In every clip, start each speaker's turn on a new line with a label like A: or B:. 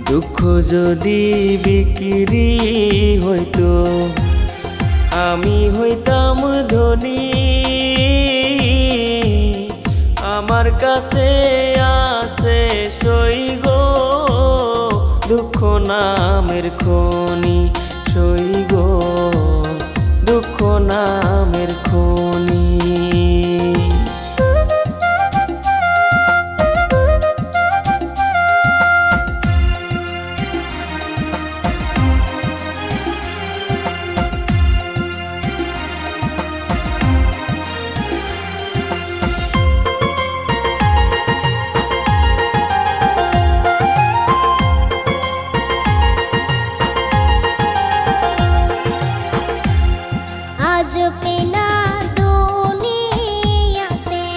A: দুঃখ যদি বিক্রি হইতো আমি হইতাম ধনী। আমার কাছে আছে সই গো দুঃখ নামের খনি, সই গো দুঃখ নামের খনি।
B: আজ পেনা দুনিয়াতে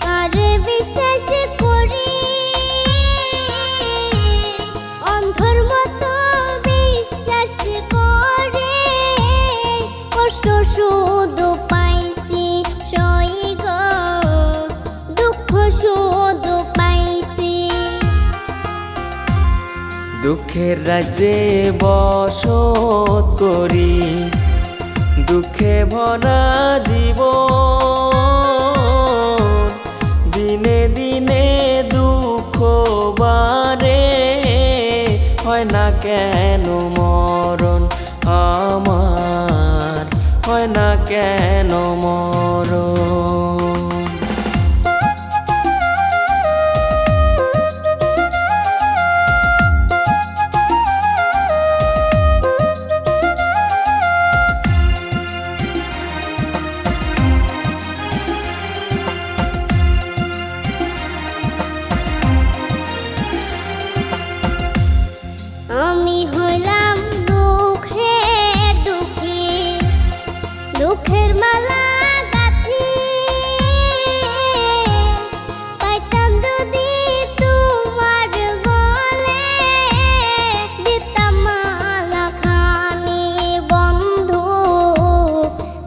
B: কার বিশ্বাস করি, অন্ধর মতো বিশ্বাস করে কষ্ট শুধু পাইছি সই গো দুঃখ শুধু পাইছি।
A: দুঃখের রাজ্যে বসত করি দুঃখে ভরা জীবন, দিনে দিনে দুঃখ বাড়ে হয় না কেন মরণ আমার, হয় না কেন মরণ।
B: আমি হইলাম দুঃখের দুঃখী, দুঃখের মালা গাঁথি পাইতাম যদি তোমার গলে, দিতাম মালা খানি বন্ধু,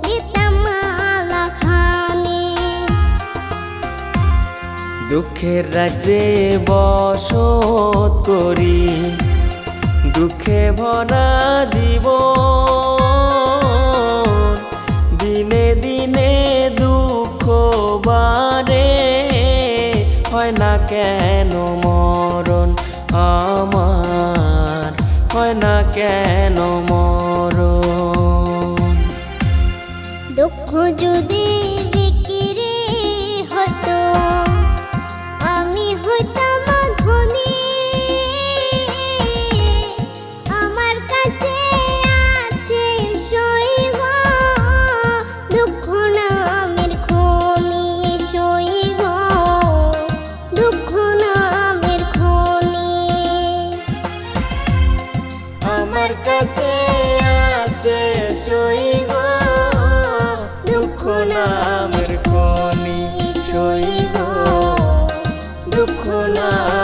B: দিতাম মালা খানি।
A: দুঃখের রাজ্যে বসত করি দুঃখে ভরা জীবন, দিনে দিনে দুঃখ বাড়ে হয় না কেন মরণ আমার, হয় না কেন মরণ।
B: দুঃখ যদি বিক্রি হতো আমি হইতাম ধনী। আমার কাছে আছে সই গো দুঃখ নামের খনি, সই গো দুঃখ নামের খনি।
A: আমার কাছে আছে সই গো দুঃখ নামের খনি, সই গো দুঃখ নামের